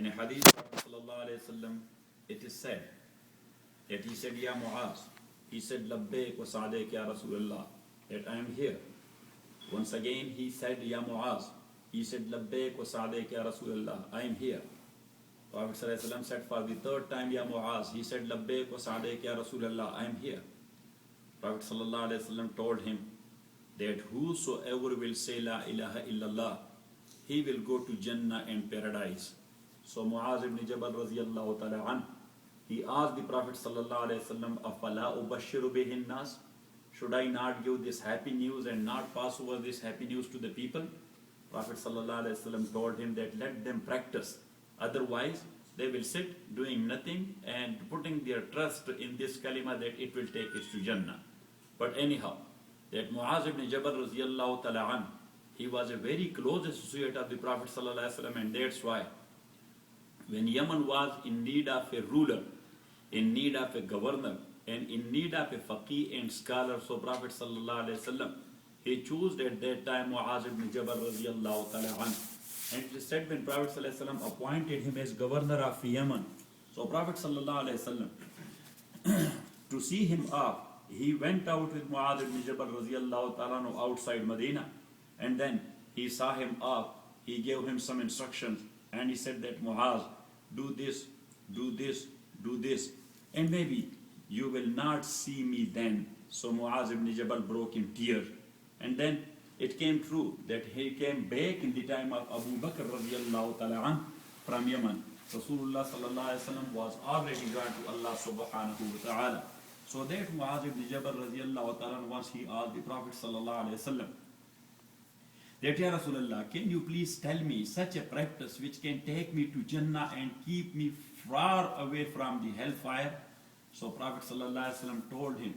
In a hadith, Prophet sallallahu alaihi wasallam, it is said that he said, Ya Mu'az, he said, Labbaik wa sa'daik ya Rasulullah, that I am here. Once again he said, Ya Mu'az, he said, Labbaik wa sa'daik ya Rasulullah, I am here. Prophet sallallahu alaihi wasallam said for the third time, Ya Mu'az, he said, Labbaik wa sa'daik ya Rasulullah, I am here. Prophet sallallahu alaihi wasallam told him that whosoever will say La ilaha illallah, he will go to Jannah and paradise. So Mu'az ibn Jabal radiyallahu ta'ala an, he asked the Prophet sallallahu alaihi wasallam, Afala ubashiru bihin nas? Should I not give this happy news and not pass over this happy news to the people? Prophet sallallahu alaihi wasallam told him that let them practice. Otherwise, they will sit doing nothing and putting their trust in this kalima that it will take us to Jannah. But anyhow, that Mu'az ibn Jabal radiyallahu ta'ala an, he was a very close associate of the Prophet sallallahu alaihi wasallam, and that's why when Yemen was in need of a ruler, in need of a governor, and in need of a faqih and scholar, so Prophet sallallahu alaihi wasallam, he chose at that time Mu'az ibn Jabal radiyallahu ta'ala an. And it is said when Prophet sallallahu alaihi wasallam appointed him as governor of Yemen, so Prophet sallallahu alaihi wasallam, to see him off, he went out with Mu'az ibn Jabal radiyallahu ta'ala an outside Medina, and then he saw him off, he gave him some instructions, and he said that Mu'az, do this, do this, do this, and maybe you will not see me then. So Mu'az ibn Jabal broke in tears. And then it came true that he came back in the time of Abu Bakr radiyallahu ta'ala an from Yemen. Rasulullah sallallahu alaihi wasallam was already gone to Allah subhanahu wa ta'ala. So that Mu'az ibn Jabal radiyallahu ta'ala an, once he asked the Prophet sallallahu alaihi wasallam that, Ya Rasulullah, can you please tell me such a practice which can take me to Jannah and keep me far away from the hellfire? So Prophet ﷺ told him,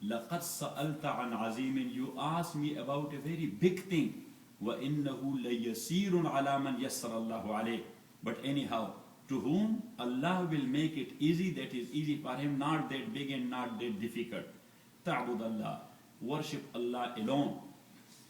لَقَدْ سَأَلْتَ عَنْ عَزِيمٍ, you asked me about a very big thing. وَإِنَّهُ لَيَسِيرٌ عَلَى مَنْ يَسَّرَ اللَّهُ عَلَيْهِ. But anyhow, to whom Allah will make it easy, that is easy for him, not that big and not that difficult. تَعْبُدَ اللَّهِ, worship Allah alone.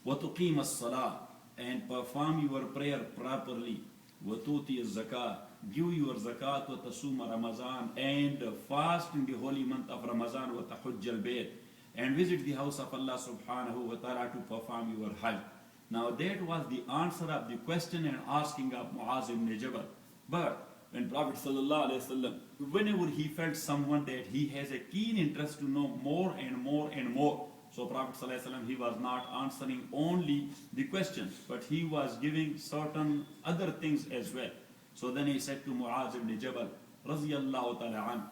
وَتُقِيمَ الصَّلَاةِ, and perform your prayer properly. وَتُؤْتِيَ الزَّكَاةِ, give your zakat. وَتَصُومَ Ramadan, and fast in the holy month of Ramadan. وَتَحُجَّ الْبَيْتِ, and visit the house of Allah subhanahu wa ta'ala to perform your hajj. Now that was the answer of the question and asking of Mu'az ibn Jabal. But when Prophet sallallahu alaihi wasallam, whenever he felt someone that he has a keen interest to know more and more and more, so Prophet ﷺ, he was not answering only the questions, but he was giving certain other things as well. So then he said to Mu'az ibn Jabal, Raziyallahu ta'ala an,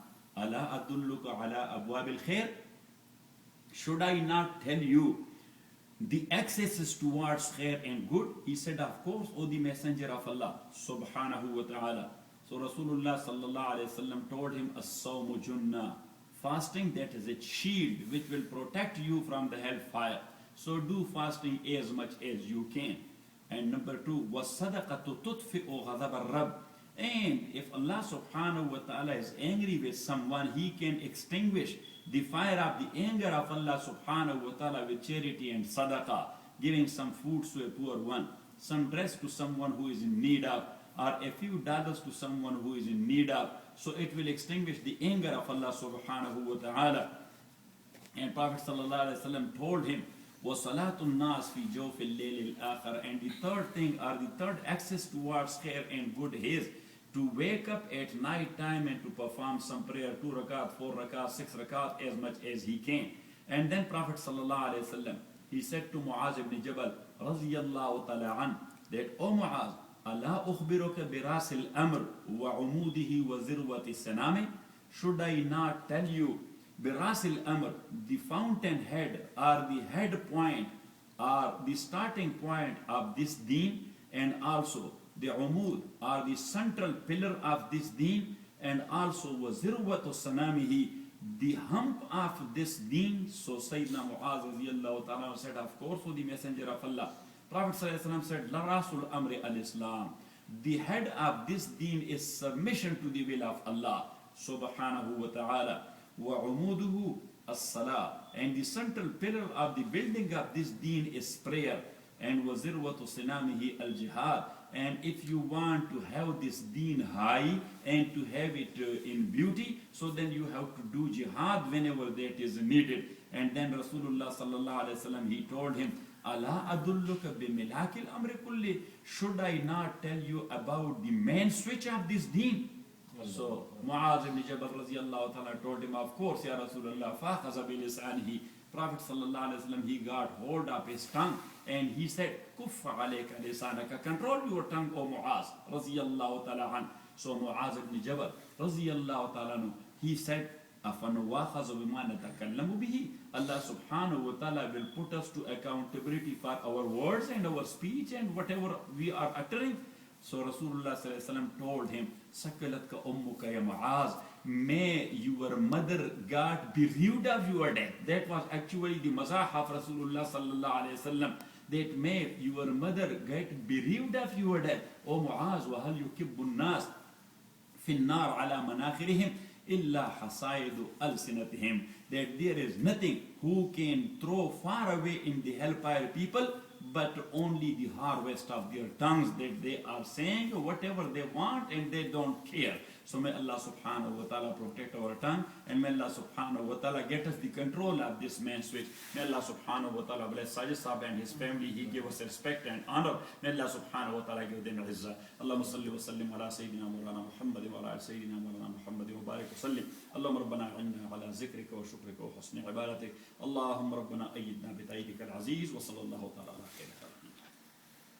Ala adulluka ala abwab al-khair? Should I not tell you the accesses towards khair and good? He said, of course, O the Messenger of Allah, subhanahu wa ta'ala. So Rasulullah sallallahu alayhi wa sallam told him, As-sawmu junnah, fasting, that is a shield which will protect you from the hellfire. So do fasting as much as you can. And number 2, وَالصَّدَقَةُ تُطْفِئُ غَضَبَ الرَّبِّ. And if Allah subhanahu wa ta'ala is angry with someone, he can extinguish the fire of the anger of Allah subhanahu wa ta'ala with charity and sadaqah, giving some food to a poor one, some dress to someone who is in need of, or a few dollars to someone who is in need of. So it will extinguish the anger of Allah subhanahu wa ta'ala. And Prophet sallallahu alaihi wasallam told him, وَصَلَاتُ النَّاسِ فِي جَوْفِ اللَّيْلِ الْآخَرِ. And the third thing, or the third access towards khair and good is to wake up at night time and to perform some prayer, 2 rakat, 4 rakat, 6 rakat, as much as he can. And then Prophet sallallahu alaihi wasallam, he said to Mu'az ibn Jabal radiyallahu ta'ala an, that, O Mu'az, أَلَا أُخْبِرُكَ بِرَاسِ الْأَمْرِ وَعُمُودِهِ وَزِرْوَةِ السَّنَامِ. Should I not tell you بِرَاسِ الْأَمْرِ, the fountainhead, or the head point, or the starting point of this deen, and also the umud, or the central pillar of this deen, and also وَزِرْوَةُ السَّنَامِهِ, the hump of this deen. So Sayyidina Mu'az radiyallahu ta'ala said, of course, O the Messenger of Allah. Prophet ﷺ said, La Rasul Amri al-Islam. The head of this deen is submission to the will of Allah subhanahu wa ta'ala. Wa umuduhu as-salah. And the central pillar of the building of this deen is prayer. And wa zirwatu sinamihi al-jihad. And if you want to have this deen high and to have it in beauty, so then you have to do jihad whenever that is needed. And then Rasulullah sallallahu alaihi wasallam, he told him, Allah adulluka bimilakil amri kulli. Should I not tell you about the main switch of this deen? So Muaz ibn Jabal radiallahu ta'ala told him, of course, Ya Rasulullah, فَأَخَذَ بِلِسَانِهِ. Prophet sallallahu alaihi wasallam, he got hold of his tongue and he said, Kuffa alayka lisanaka, control your tongue, O Muaz radiallahu ta'ala an. So Muaz ibn Jabal radiallahu ta'ala anhu, he said, أَفَنُوَاخَذُ بِمَا نَتَكَلَّمُ بِهِ. Allah subhanahu wa ta'ala will put us to accountability for our words and our speech and whatever we are uttering. So Rasulullah sallallahu alaihi wasallam told him, Sakalatka ummuka ya Muaz, may your mother got bereaved of your death. That was actually the mazah of Rasulullah sallallahu alaihi wasallam, that may your mother get bereaved of your death. O Muaz, وَهَلْ يُكِبُّ النَّاسِ فِي النَّارِ عَلَى مَنَاخِرِهِمْ إِلَّا حَصَائِدُ أَلْسِنَتِهِمْ. That there is nothing who can throw far away in the hellfire people but only the harvest of their tongues, that they are saying whatever they want and they don't care. So may Allah subhanahu wa ta'ala protect our tongue, and may Allah subhanahu wa ta'ala get us the control of this man switch. May Allah subhanahu wa ta'ala bless Sajid Sahab and his family. He gave us respect and honor. May Allah subhanahu wa ta'ala give them izzah. Allahumma salli wa sallim ala Sayyidina Mawlana Muhammad wa ala Sayyidina Mawlana Muhammad wa barik wa sallim. Allahumma rabbana a'inna ala zikrika wa shukrika wa husni ibadatik. Allahumma rabbana ayyidna bi ta'idika al-aziz wa sallallahu ta'ala ala khayr.